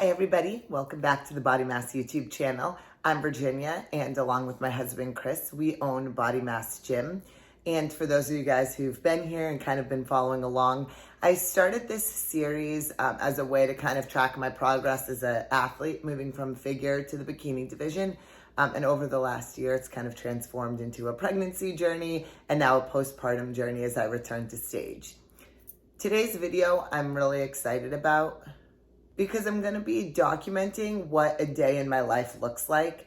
Hi everybody, welcome back to the Bodymass YouTube channel. I'm Virginia, and along with my husband Chris, we own Bodymass Gym. And for those of you guys who've been here and kind of been following along, I started this series as a way to kind of track my progress as an athlete, moving from figure to the bikini division. And over the last year, it's kind of transformed into a pregnancy journey and now a postpartum journey as I return to stage. Today's video I'm really excited about because I'm going to be documenting what a day in my life looks like.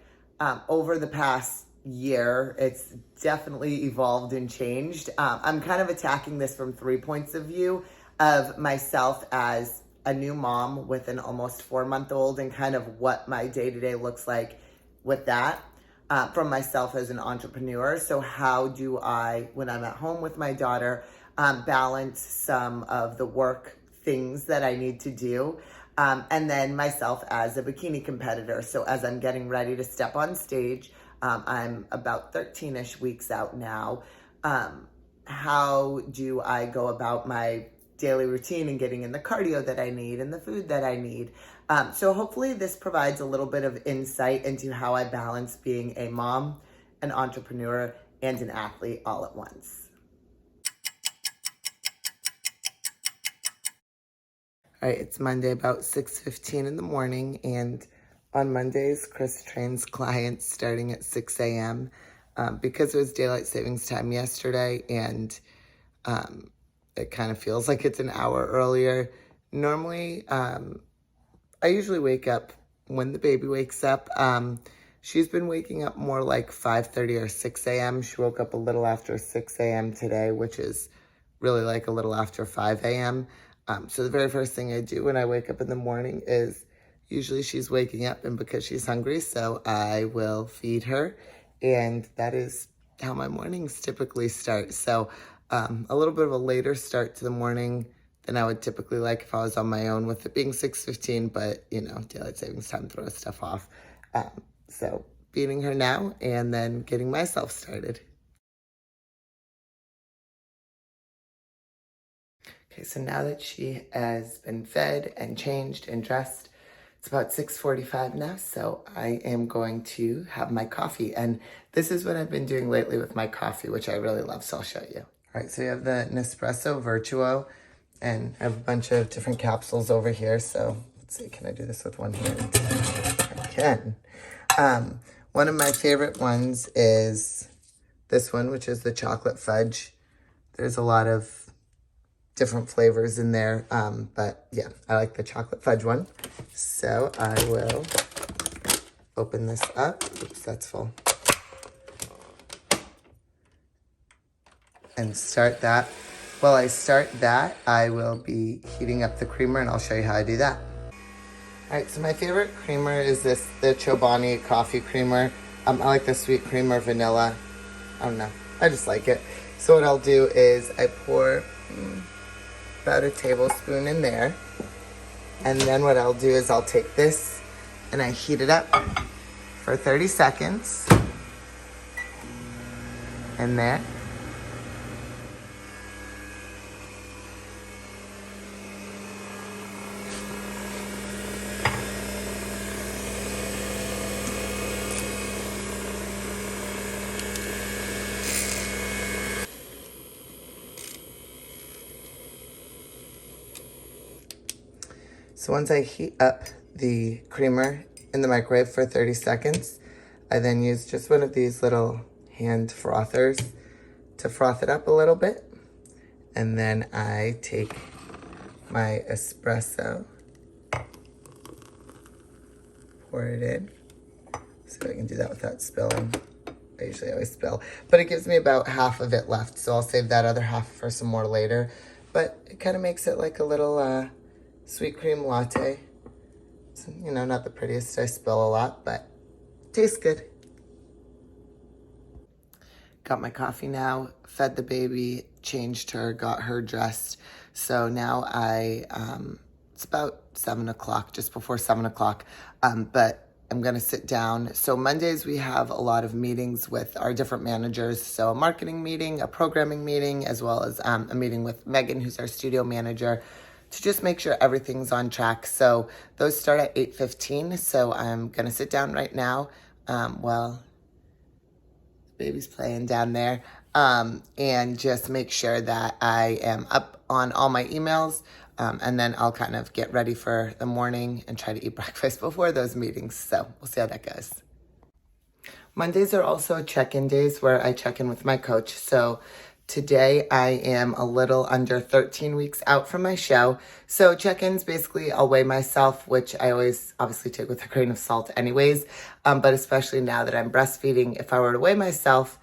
Over the past year, it's definitely evolved and changed. I'm kind of attacking this from 3 points of view of myself as a new mom with an almost 4-month-old and kind of what my day-to-day looks like with that. From myself as an entrepreneur. So how do I, when I'm at home with my daughter, balance some of the work things that I need to do? And then myself as a bikini competitor. So as I'm getting ready to step on stage, I'm about 13-ish weeks out now. How do I go about my daily routine and getting in the cardio that I need and the food that I need? So hopefully this provides a little bit of insight into how I balance being a mom, an entrepreneur, and an athlete all at once. All right, it's Monday about 6:15 in the morning, and on Mondays, Chris trains clients starting at 6 a.m. Because it was daylight savings time yesterday, and it kind of feels like it's an hour earlier. Normally, I usually wake up when the baby wakes up. She's been waking up more like 5:30 or 6 a.m. She woke up a little after 6 a.m. today, which is really like a little after 5 a.m. So the very first thing I do when I wake up in the morning is usually she's waking up, and because she's hungry, so I will feed her. And that is how my mornings typically start. So a little bit of a later start to the morning than I would typically like if I was on my own, with it being 6:15, but you know, daylight savings time throws stuff off. So feeding her now and then getting myself started. Okay, so now that she has been fed and changed and dressed, it's about 6:45 now, so I am going to have my coffee. And this is what I've been doing lately with my coffee, which I really love, so I'll show you. All right, so we have the Nespresso Virtuo, and I have a bunch of different capsules over here. So let's see, can I do this with one hand? I can. One of my favorite ones is this one, which is the chocolate fudge. There's a lot of different flavors in there, but yeah, I like the chocolate fudge one. So I will open this up. Oops, that's full. And start that. While I start that, I will be heating up the creamer, and I'll show you how I do that. All right, so my favorite creamer is the Chobani coffee creamer. I like the sweet creamer vanilla. I don't know, I just like it. So what I'll do is I pour about a tablespoon in there. And then what I'll do is I'll take this and I heat it up for 30 seconds. And there. So once I heat up the creamer in the microwave for 30 seconds, I then use just one of these little hand frothers to froth it up a little bit. And then I take my espresso, pour it in, so I can do that without spilling. I usually always spill, but it gives me about half of it left, so I'll save that other half for some more later. But it kind of makes it like a little sweet cream latte. It's, you know, not the prettiest, I spill a lot, but tastes good. Got my coffee now, fed the baby, changed her, got her dressed. So now it's about 7 o'clock, just before 7 o'clock, but I'm gonna sit down. So Mondays we have a lot of meetings with our different managers. So a marketing meeting, a programming meeting, as well as a meeting with Megan, who's our studio manager, to just make sure everything's on track. So those start at 8:15. So I'm going to sit down right now. Well, baby's playing down there. And just make sure that I am up on all my emails. And then I'll kind of get ready for the morning and try to eat breakfast before those meetings. So we'll see how that goes. Mondays are also check-in days where I check in with my coach. So today I am a little under 13 weeks out from my show. So check-ins, basically I'll weigh myself, which I always obviously take with a grain of salt anyways. But especially now that I'm breastfeeding, if I were to weigh myself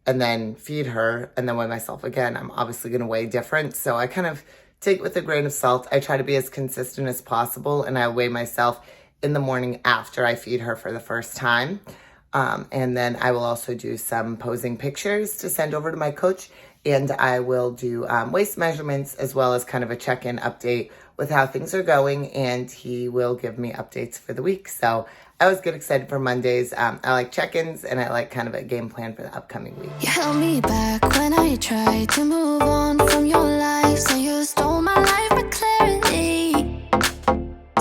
and then feed her and then weigh myself again, I'm obviously going to weigh different. So I kind of take it with a grain of salt. I try to be as consistent as possible, and I weigh myself in the morning after I feed her for the first time. And then I will also do some posing pictures to send over to my coach, and I will do waist measurements as well as kind of a check-in update with how things are going, and he will give me updates for the week. So I always get excited for Mondays. I like check-ins, and I like kind of a game plan for the upcoming week. You held me back when I tried to move on from your life, so you stole my life with clarity.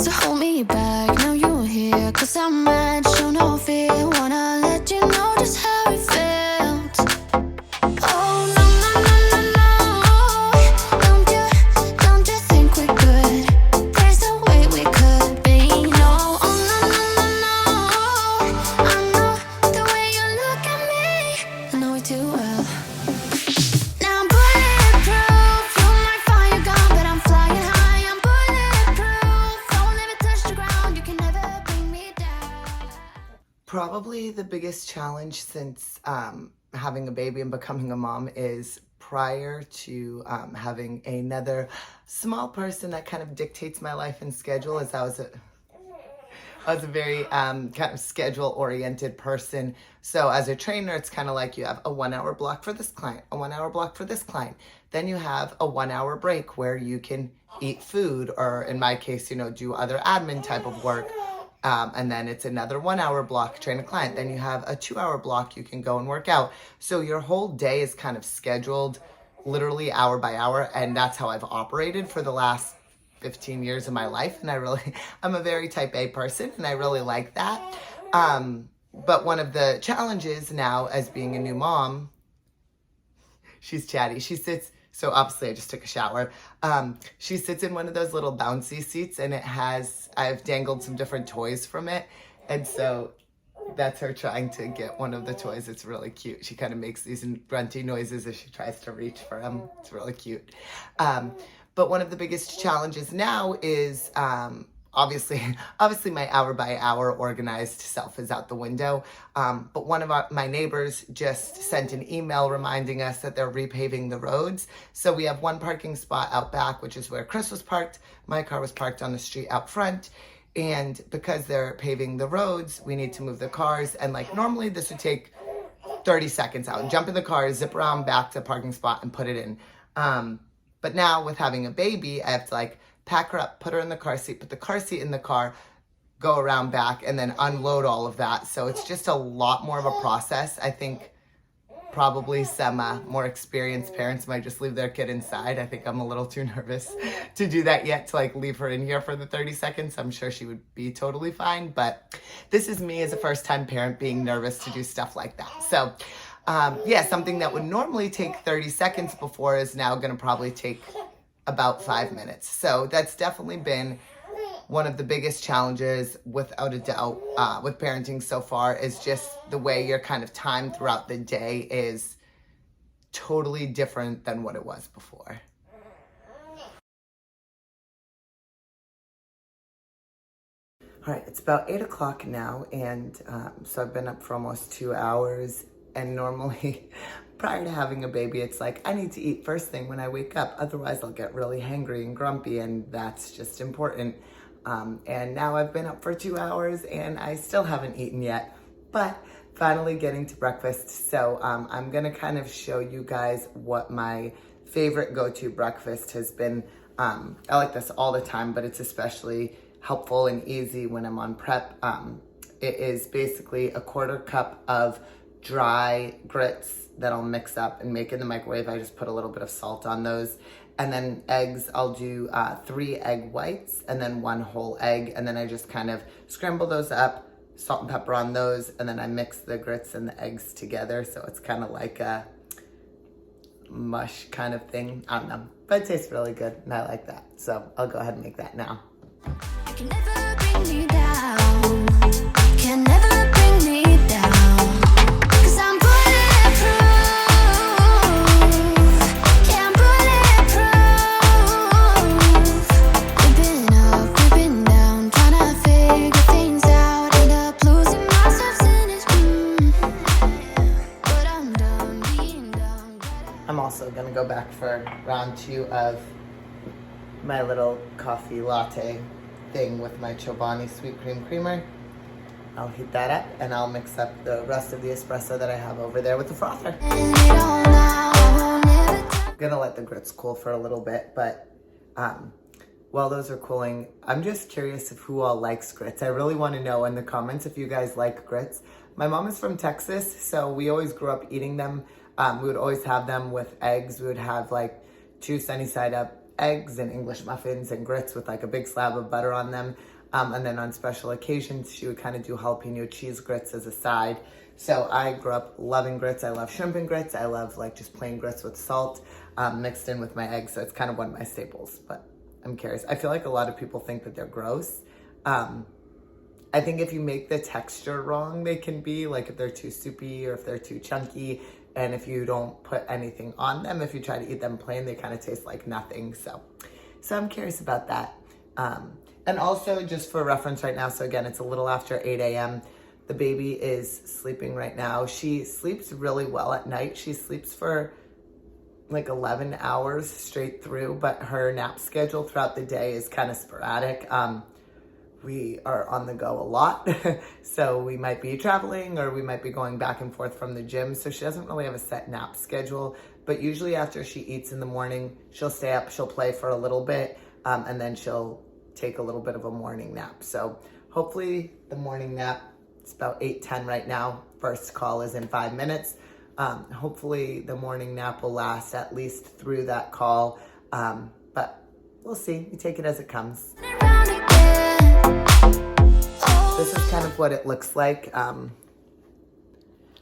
So hold me back, now you're here, 'cause I'm mad, show no fear. Wanna let you know just how it felt. Oh no, no, no, no, no. Don't you think we could? There's no way we could be. No, oh no, no, no, no. I know the way you look at me, I know it too well. Now I'm bulletproof, you're my fire gun, but I'm flying high. I'm bulletproof, don't ever touch the ground, you can never bring me down. Probably the biggest challenge since having a baby and becoming a mom is prior to having another small person that kind of dictates my life and schedule, as I was a very kind of schedule-oriented person. So as a trainer, it's kind of like you have a 1 hour block for this client, a 1 hour block for this client. Then you have a 1 hour break where you can eat food, or in my case, do other admin type of work. And then it's another 1 hour block, train a client. Then you have a 2 hour block, you can go and work out. So your whole day is kind of scheduled literally hour by hour. And that's how I've operated for the last 15 years of my life. And I'm a very type A person, and I really like that. But one of the challenges now as being a new mom, she's chatty. So obviously I just took a shower. She sits in one of those little bouncy seats, and I've dangled some different toys from it. And so that's her trying to get one of the toys. It's really cute. She kind of makes these grunty noises as she tries to reach for them. It's really cute. But one of the biggest challenges now is obviously my hour by hour organized self is out the window. But one of my neighbors just sent an email reminding us that they're repaving the roads. So we have one parking spot out back, which is where Chris was parked. My car was parked on the street out front. And because they're paving the roads, we need to move the cars. And like normally this would take 30 seconds out. Jump in the car, zip around back to the parking spot and put it in. But now with having a baby, I have to pack her up, put her in the car seat, put the car seat in the car, go around back, and then unload all of that. So it's just a lot more of a process. I think probably some more experienced parents might just leave their kid inside. I think I'm a little too nervous to do that yet, to leave her in here for the 30 seconds. I'm sure she would be totally fine. But this is me as a first-time parent being nervous to do stuff like that. So something that would normally take 30 seconds before is now going to probably take about 5 minutes. So that's definitely been one of the biggest challenges, without a doubt, with parenting so far, is just the way your kind of time throughout the day is totally different than what it was before. All right, it's about 8 o'clock now, and so I've been up for almost 2 hours. And normally, prior to having a baby, it's like, I need to eat first thing when I wake up. Otherwise, I'll get really hangry and grumpy, and that's just important. And now I've been up for 2 hours, and I still haven't eaten yet. But finally getting to breakfast. So I'm going to kind of show you guys what my favorite go-to breakfast has been. I like this all the time, but it's especially helpful and easy when I'm on prep. It is basically a 1/4 cup of dry grits that I'll mix up and make in the microwave. I just put a little bit of salt on those. And then eggs, I'll do 3 egg whites and then 1 whole egg. And then I just kind of scramble those up, salt and pepper on those, and then I mix the grits and the eggs together. So it's kind of like a mush kind of thing. I don't know, but it tastes really good and I like that. So I'll go ahead and make that now. I can never bring me down. Can never bring me down. 'Cause I'm bulletproof. Yeah, I'm bulletproof. We've been up, we've been down, trying to figure things out. End up losing myself in it. But I'm done being down. I'm also gonna go back for round 2 of my little coffee latte thing with my Chobani sweet cream creamer. I'll heat that up and I'll mix up the rest of the espresso that I have over there with the frother. I'm gonna let the grits cool for a little bit, but while those are cooling, I'm just curious if who all likes grits. I really want to know in the comments if you guys like grits. My mom is from Texas, so we always grew up eating them. We would always have them with eggs. We would have like 2 sunny side up eggs and English muffins and grits with like a big slab of butter on them. And then on special occasions, she would kind of do jalapeno cheese grits as a side. So I grew up loving grits. I love shrimp and grits. I love like just plain grits with salt mixed in with my eggs. So it's kind of one of my staples, but I'm curious. I feel like a lot of people think that they're gross. I think if you make the texture wrong, they can be like if they're too soupy or if they're too chunky. And if you don't put anything on them, if you try to eat them plain, they kind of taste like nothing. So I'm curious about that. And also just for reference right now, so again, it's a little after 8 a.m. The baby is sleeping right now. She sleeps really well at night. She sleeps for like 11 hours straight through, but her nap schedule throughout the day is kind of sporadic. We are on the go a lot. So we might be traveling or we might be going back and forth from the gym. So she doesn't really have a set nap schedule, but usually after she eats in the morning, she'll stay up, she'll play for a little bit, and then she'll take a little bit of a morning nap. So hopefully the morning nap, it's about 8:10 right now. First call is in 5 minutes. Hopefully the morning nap will last at least through that call. But we'll see, we take it as it comes. This is kind of what it looks like,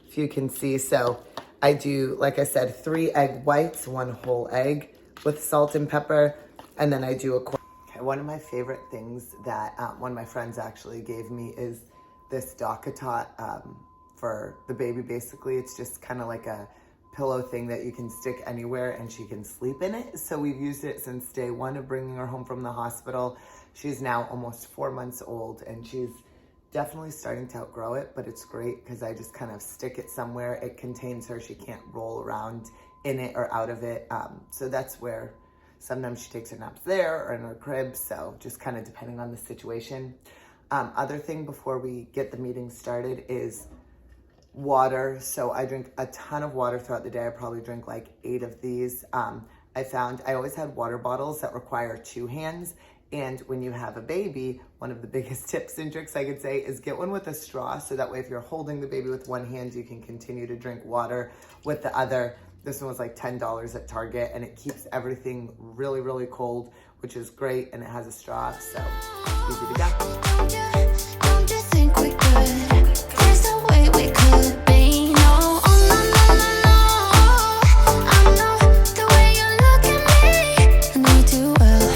if you can see. So I do, like I said, 3 egg whites, 1 whole egg with salt and pepper, and then I do a quarter. Okay, one of my favorite things that one of my friends actually gave me is this DockATot for the baby. Basically, it's just kind of like a pillow thing that you can stick anywhere and she can sleep in it. So we've used it since day 1 of bringing her home from the hospital. She's now almost 4 months old and she's definitely starting to outgrow it, but it's great because I just kind of stick it somewhere. It contains her. She can't roll around in it or out of it. So that's where sometimes she takes her naps there or in her crib. So just kind of depending on the situation. Other thing before we get the meeting started is water. So I drink a ton of water throughout the day. I probably drink like 8 of these. I found I always had water bottles that require 2 hands. And when you have a baby, one of the biggest tips and tricks I could say is get one with a straw. So that way, if you're holding the baby with one hand, you can continue to drink water with the other. This one was like $10 at Target and it keeps everything really, really cold, which is great. And it has a straw, so easy to go. Don't you think we could? There's no way we could be. No, oh no, no, no, no. I know the way you look at me. I know you too well.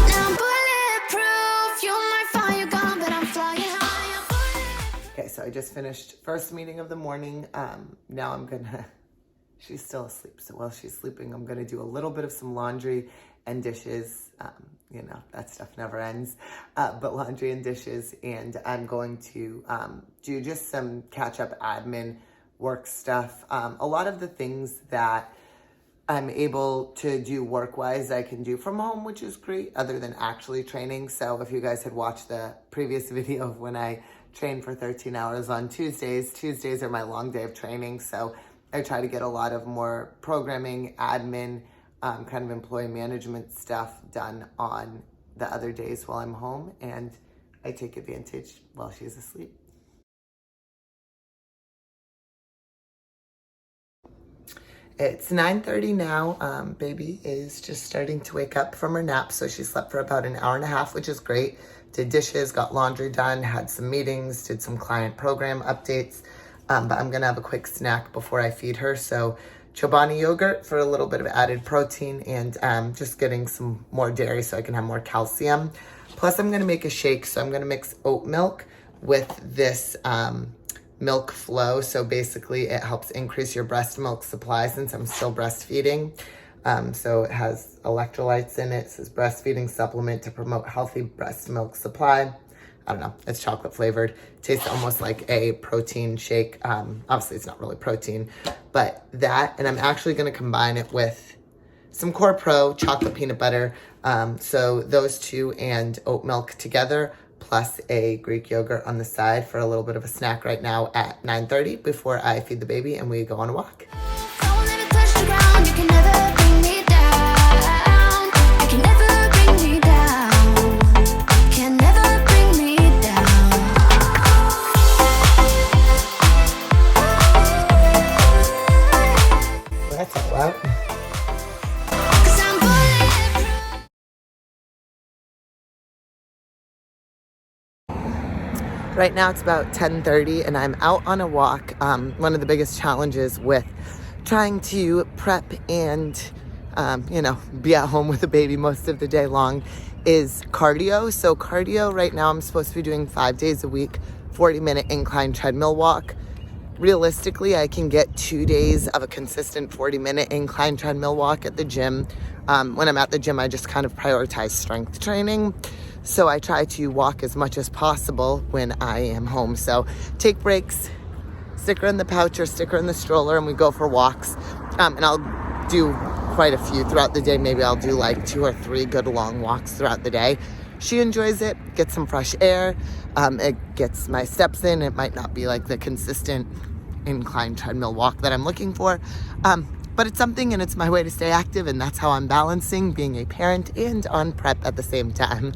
Now I'm bulletproof. You might find you're gone, but I'm flying high. Okay, so I just finished first meeting of the morning. Now I'm gonna, she's still asleep. So while she's sleeping, I'm gonna do a little bit of some laundry and dishes. You know, that stuff never ends, but laundry and dishes. And I'm going to do just some catch-up admin work stuff. A lot of the things that I'm able to do work-wise, I can do from home, which is great, other than actually training. So if you guys had watched the previous video of when I trained for 13 hours on Tuesdays, Tuesdays are my long day of training. So I try to get a lot of more programming, admin, kind of employee management stuff done on the other days while I'm home, and I take advantage while she's asleep. It's 9:30 now. Baby is just starting to wake up from her nap, so she slept for about an hour and a half, which is great. Did dishes, got laundry done, had some meetings, did some client program updates. But I'm gonna have a quick snack before I feed her. So Chobani yogurt for a little bit of added protein, and just getting some more dairy so I can have more calcium. Plus I'm gonna make a shake, so I'm gonna mix oat milk with this milk flow. So basically it helps increase your breast milk supply since I'm still breastfeeding. So it has electrolytes in it. It says breastfeeding supplement to promote healthy breast milk supply. I don't know, it's chocolate flavored. Tastes almost like a protein shake. Obviously it's not really protein, but that, and I'm actually gonna combine it with some Core Pro chocolate peanut butter. So those two and oat milk together, plus a Greek yogurt on the side for a little bit of a snack right now at 9:30 before I feed the baby and we go on a walk. Don't let me touch the ground. You can never bring me down. You can never bring me down. Can never bring me down. Well, that's all out. 'Cause I'm bulletproof. Right now it's about 10:30 and I'm out on a walk. One of the biggest challenges with trying to prep and, be at home with a baby most of the day long is cardio. So cardio right now I'm supposed to be doing 5 days a week, 40-minute incline treadmill walk. Realistically, I can get 2 days of a consistent 40-minute incline treadmill walk at the gym. When I'm at the gym, I just kind of prioritize strength training. So I try to walk as much as possible when I am home. So take breaks, stick her in the pouch or stick her in the stroller, and we go for walks. And I'll do quite a few throughout the day. Maybe I'll do like 2 or 3 good long walks throughout the day. She enjoys it, gets some fresh air. It gets my steps in. It might not be like the consistent incline treadmill walk that I'm looking for. But it's something, and it's my way to stay active, and that's how I'm balancing being a parent and on prep at the same time.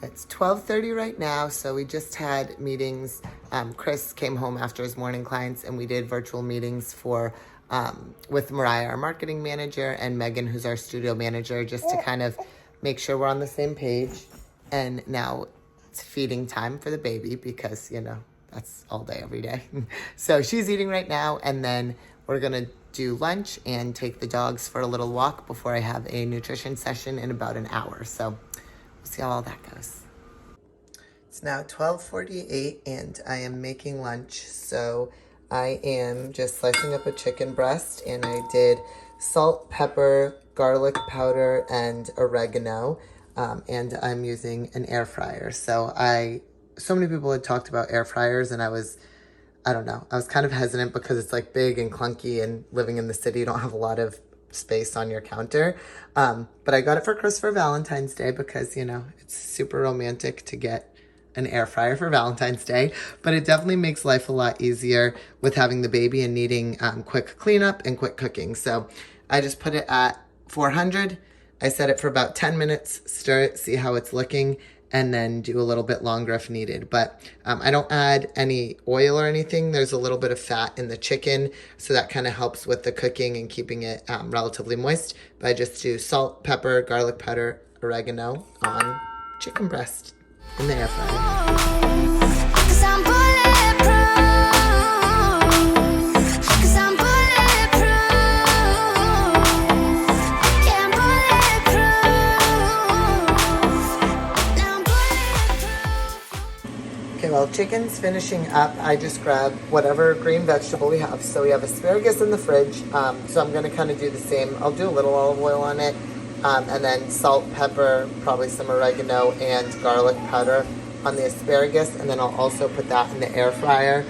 It's 12:30 right now, so we just had meetings. Chris came home after his morning clients, and we did virtual meetings with Mariah, our marketing manager, and Megan, who's our studio manager, just to kind of make sure we're on the same page. And now it's feeding time for the baby because, that's all day, every day. So she's eating right now, and then we're gonna do lunch and take the dogs for a little walk before I have a nutrition session in about an hour. So we'll see how all that goes. It's now 12:48 and I am making lunch. So I am just slicing up a chicken breast, and I did salt, pepper, garlic powder, and oregano. And I'm using an air fryer. So many people had talked about air fryers, and I was kind of hesitant because it's like big and clunky, and living in the city, you don't have a lot of space on your counter. But I got it for Chris for Valentine's Day because, it's super romantic to get an air fryer for Valentine's Day, but it definitely makes life a lot easier with having the baby and needing quick cleanup and quick cooking. So I just put it at 400. I set it for about 10 minutes, stir it, see how it's looking, and then do a little bit longer if needed. But I don't add any oil or anything. There's a little bit of fat in the chicken, so that kind of helps with the cooking and keeping it relatively moist. But I just do salt, pepper, garlic powder, oregano on chicken breast in the air fryer. 'Cause I'm bulletproof. 'Cause I'm bulletproof. Yeah, I'm bulletproof. Now I'm bulletproof. Okay, well, chicken's finishing up. I just grabbed whatever green vegetable we have. So we have asparagus in the fridge. So I'm gonna kind of do the same. I'll do a little olive oil on it. And then salt, pepper, probably some oregano and garlic powder on the asparagus. And then I'll also put that in the air fryer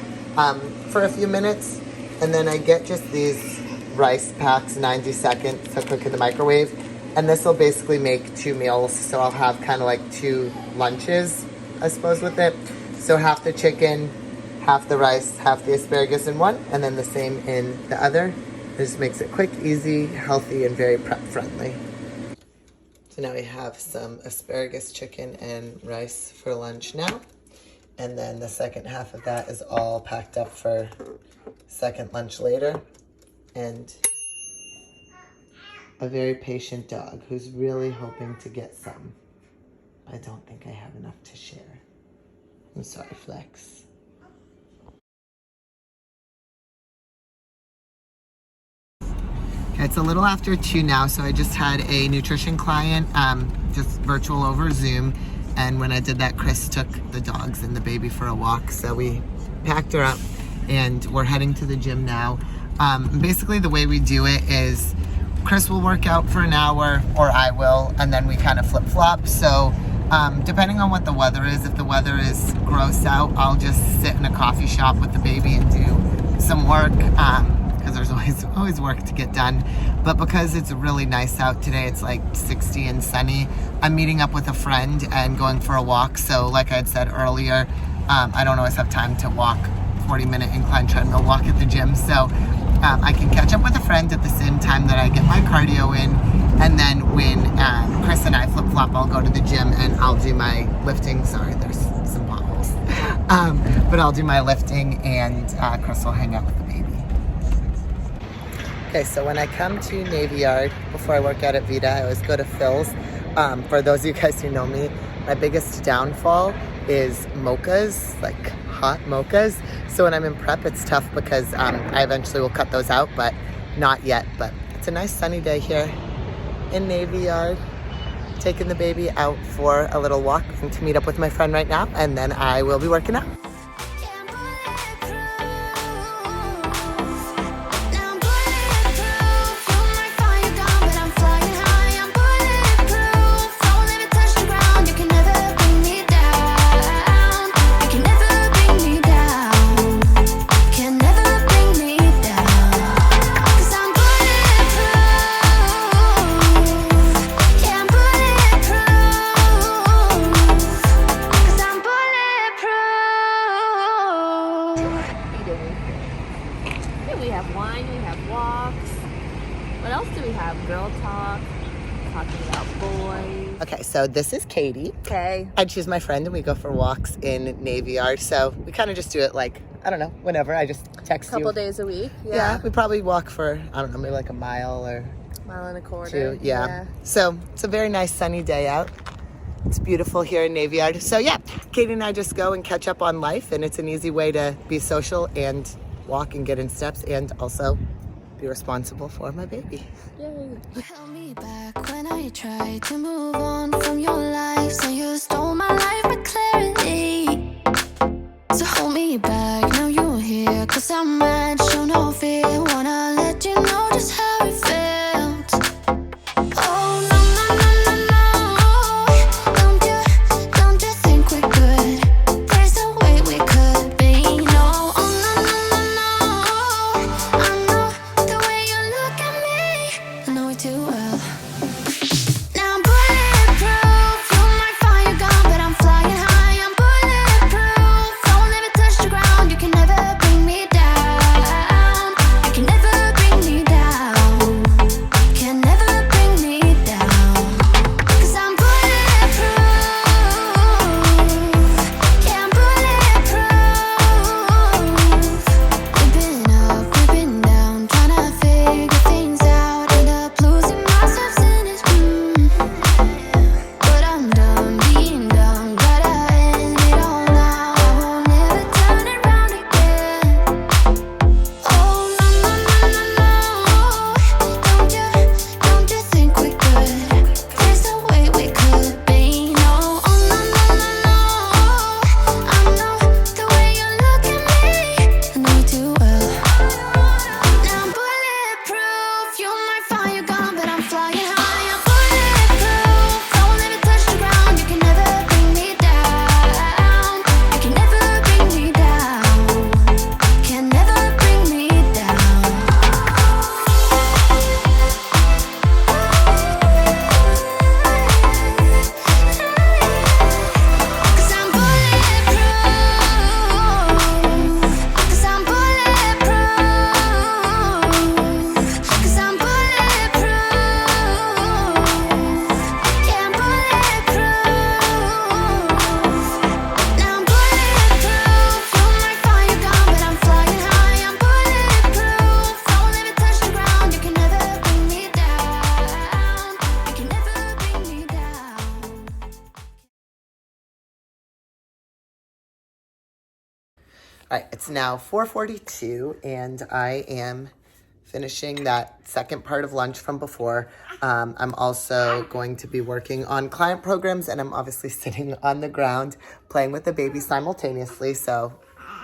for a few minutes. And then I get just these rice packs, 90 seconds to cook in the microwave. And this will basically make 2 meals. So I'll have kind of like 2 lunches, I suppose, with it. So half the chicken, half the rice, half the asparagus in one, and then the same in the other. This makes it quick, easy, healthy, and very prep friendly. So now we have some asparagus chicken and rice for lunch now. And then the second half of that is all packed up for second lunch later. And a very patient dog who's really hoping to get some. I don't think I have enough to share. I'm sorry, Flex. Okay, it's a little after 2 now, so I just had a nutrition client, just virtual over Zoom. And when I did that, Chris took the dogs and the baby for a walk. So we packed her up and we're heading to the gym now. Basically the way we do it is Chris will work out for an hour or I will, and then we kind of flip-flop. So depending on what the weather is, if the weather is gross out, I'll just sit in a coffee shop with the baby and do some work, because there's always work to get done. But because it's really nice out today, it's like 60 and sunny, I'm meeting up with a friend and going for a walk. So like I had said earlier, I don't always have time to walk 40-minute incline treadmill walk at the gym. So I can catch up with a friend at the same time that I get my cardio in. And then when Chris and I flip-flop, I'll go to the gym and I'll do my lifting. Sorry, there's some potholes. But I'll do my lifting and Chris will hang out with the baby. Okay, so when I come to Navy Yard, before I work out at Vita, I always go to Phil's. For those of you guys who know me, my biggest downfall is mochas, like hot mochas. So when I'm in prep, it's tough because I eventually will cut those out, but not yet. But it's a nice sunny day here in Navy Yard. Taking the baby out for a little walk. I'm going to meet up with my friend right now, and then I will be working out. We have wine, we have walks. What else do we have? Girl talk, talking about boys. Okay, so this is Katie. Okay. And she's my friend, and we go for walks in Navy Yard. So we kind of just do it like, I don't know, whenever. I just text you. Couple days a week. Yeah, we probably walk for, I don't know, maybe like a mile or Mile and a quarter. 2. Yeah. So it's a very nice sunny day out. It's beautiful here in Navy Yard. So yeah, Katie and I just go and catch up on life, and it's an easy way to be social and walk and get in steps and also be responsible for my baby. Yay. You held me back when I tried to move on from your life. So you stole my life with clarity. So hold me back, now you're here. Cause I'm mad, show no fear. Wanna let you know just how it felt. Oh no, no, no, no, no. Don't you think we're good? There's no way we could be. No, oh no, no, no, no. I know the way you look at me, I know it too well. Now I'm bulletproof, you might find you're gone, but I'm flying high. All right, it's now 4:42, and I am finishing that second part of lunch from before. I'm also going to be working on client programs, and I'm obviously sitting on the ground playing with the baby simultaneously, so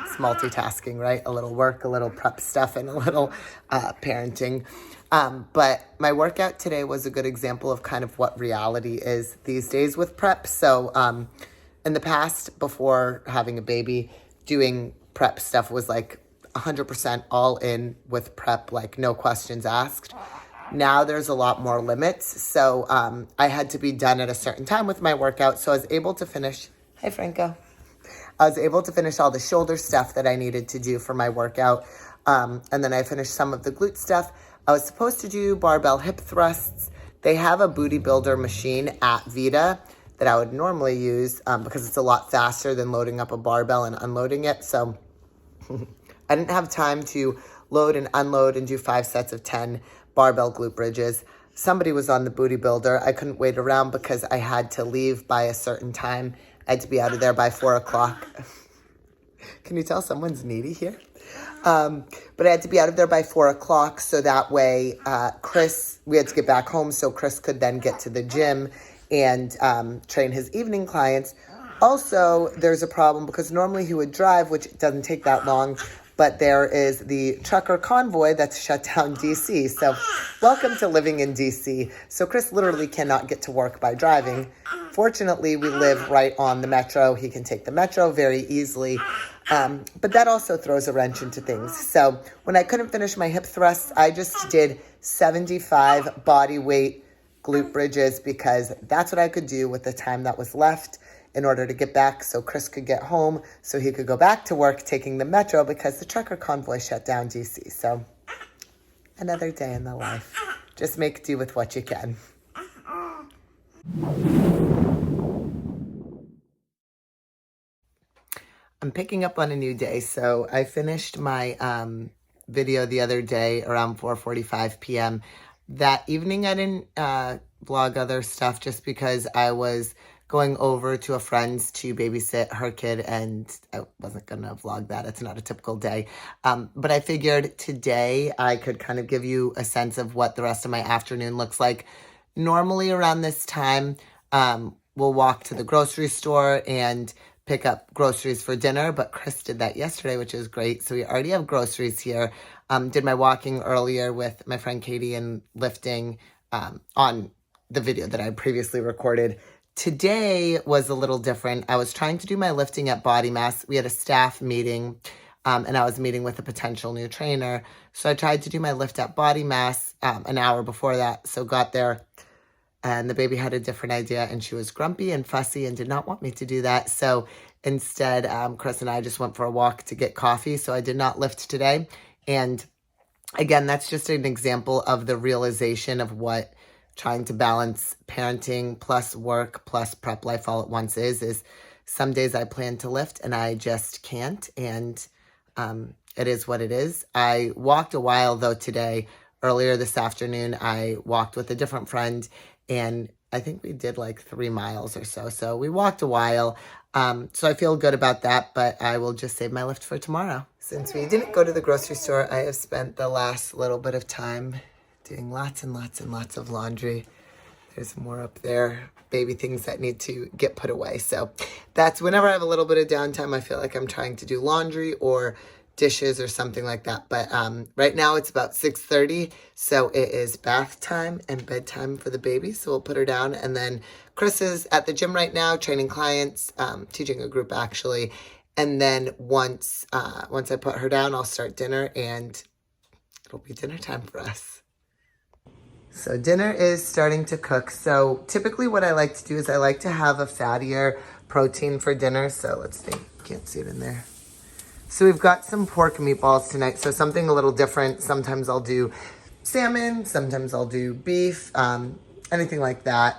it's multitasking, right? A little work, a little prep stuff, and a little parenting. But my workout today was a good example of kind of what reality is these days with prep. So in the past, before having a baby, doing prep stuff was like 100% all in with prep, like no questions asked. Now there's a lot more limits. So I had to be done at a certain time with my workout. So I was able to finish. Hi, Franco. I was able to finish all the shoulder stuff that I needed to do for my workout. And then I finished some of the glute stuff. I was supposed to do barbell hip thrusts. They have a booty builder machine at Vita that I would normally use because it's a lot faster than loading up a barbell and unloading it. So I didn't have time to load and unload and do 5 sets of 10 barbell glute bridges. Somebody was on the booty builder. I couldn't wait around because I had to leave by a certain time. I had to be out of there by 4 o'clock. Can you tell someone's needy here? But I had to be out of there by 4 o'clock. So that way, we had to get back home so Chris could then get to the gym and train his evening clients. Also, there's a problem because normally he would drive, which doesn't take that long, but there is the trucker convoy that's shut down DC. So welcome to living in DC. So Chris literally cannot get to work by driving. Fortunately, we live right on the metro. He can take the metro very easily. But that also throws a wrench into things. So when I couldn't finish my hip thrusts, I just did 75 body weight glute bridges because that's what I could do with the time that was left in order to get back so Chris could get home so he could go back to work taking the metro because the trucker convoy shut down DC. So another day in the life. Just make do with what you can. I'm picking up on a new day. So I finished my video the other day around 4:45 p.m. That evening I didn't vlog other stuff just because I was going over to a friend's to babysit her kid and I wasn't going to vlog that. It's not a typical day. But I figured today I could kind of give you a sense of what the rest of my afternoon looks like. Normally around this time, we'll walk to the grocery store and pick up groceries for dinner, but Chris did that yesterday, which is great. So we already have groceries here. Did my walking earlier with my friend Katie and lifting on the video that I previously recorded. Today was a little different. I was trying to do my lifting at Bodymass. We had a staff meeting and I was meeting with a potential new trainer. So I tried to do my lift at Bodymass an hour before that. So got there and the baby had a different idea and she was grumpy and fussy and did not want me to do that. So instead, Chris and I just went for a walk to get coffee. So I did not lift today. And again, that's just an example of the realization of what trying to balance parenting plus work plus prep life all at once is some days I plan to lift and I just can't. And it is what it is. I walked a while though today. Earlier this afternoon, I walked with a different friend and I think we did like 3 miles or so. So we walked a while. So I feel good about that, but I will just save my lift for tomorrow. Since we didn't go to the grocery store, I have spent the last little bit of time doing lots and lots and lots of laundry. There's more up there, baby things that need to get put away. So that's whenever I have a little bit of downtime, I feel like I'm trying to do laundry or dishes or something like that. But right now it's about 6:30, so it is bath time and bedtime for the baby. So we'll put her down, and then Chris is at the gym right now, training clients, teaching a group actually. And then once I put her down, I'll start dinner, and it'll be dinner time for us. So dinner is starting to cook. So typically what I like to do is I like to have a fattier protein for dinner. So let's see, can't see it in there. So we've got some pork meatballs tonight. So something a little different. Sometimes I'll do salmon, sometimes I'll do beef, anything like that.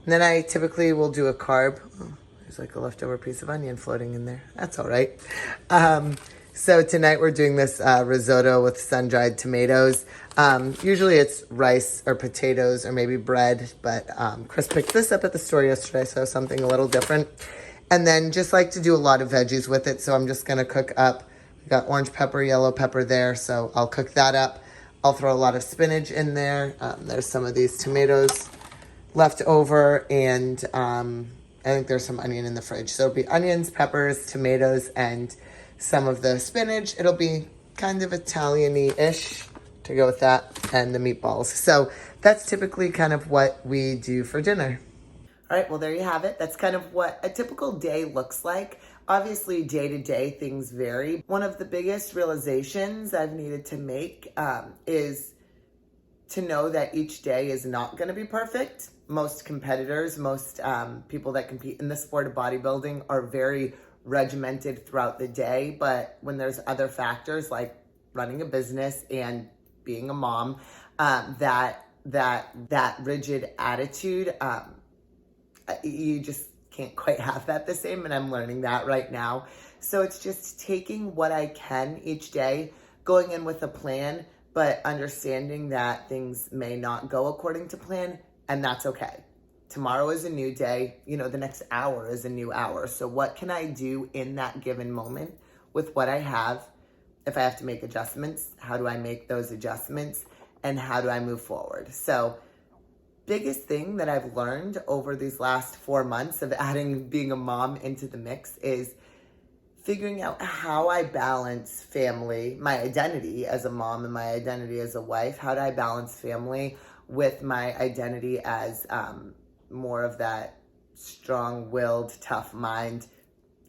And then I typically will do a carb. Oh, there's like a leftover piece of onion floating in there. That's all right. So tonight we're doing this risotto with sun-dried tomatoes. Usually it's rice or potatoes or maybe bread, but Chris picked this up at the store yesterday, so something a little different. And then just like to do a lot of veggies with it, so I'm just going to cook up We got orange pepper, yellow pepper there, so I'll cook that up. I'll throw a lot of spinach in there. There's some of these tomatoes left over, and I think there's some onion in the fridge. So it'll be onions, peppers, tomatoes, and some of the spinach. It'll be kind of Italian-y-ish to go with that, and the meatballs. So that's typically kind of what we do for dinner. All right, well, there you have it. That's kind of what a typical day looks like. Obviously, day to day, things vary. One of the biggest realizations I've needed to make is to know that each day is not going to be perfect. Most competitors, most people that compete in the sport of bodybuilding are very regimented throughout the day. But when there's other factors like running a business and being a mom, that rigid attitude, you just can't quite have that the same, and I'm learning that right now. So it's just taking what I can each day, going in with a plan, but understanding that things may not go according to plan, and that's okay. Tomorrow is a new day. You know, the next hour is a new hour. So what can I do in that given moment with what I have? If I have to make adjustments, how do I make those adjustments? And how do I move forward? So biggest thing that I've learned over these last 4 months of adding being a mom into the mix is figuring out how I balance family, my identity as a mom and my identity as a wife. How do I balance family with my identity as more of that strong-willed, tough mind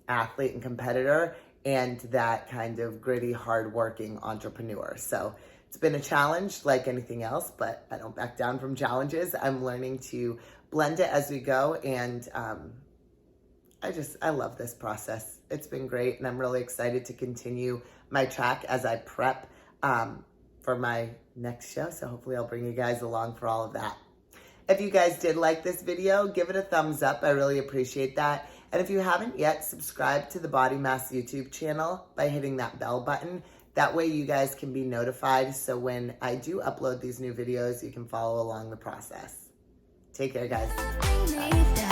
athlete and competitor, and that kind of gritty, hardworking entrepreneur. So it's been a challenge like anything else, but I don't back down from challenges. I'm learning to blend it as we go, and I love this process. It's been great, and I'm really excited to continue my track as I prep for my next show. So hopefully I'll bring you guys along for all of that. If you guys did like this video, give it a thumbs up. I really appreciate that. And if you haven't yet, subscribe to the Bodymass YouTube channel by hitting that bell button. That way you guys can be notified, so when I do upload these new videos, you can follow along the process. Take care, guys. Bye.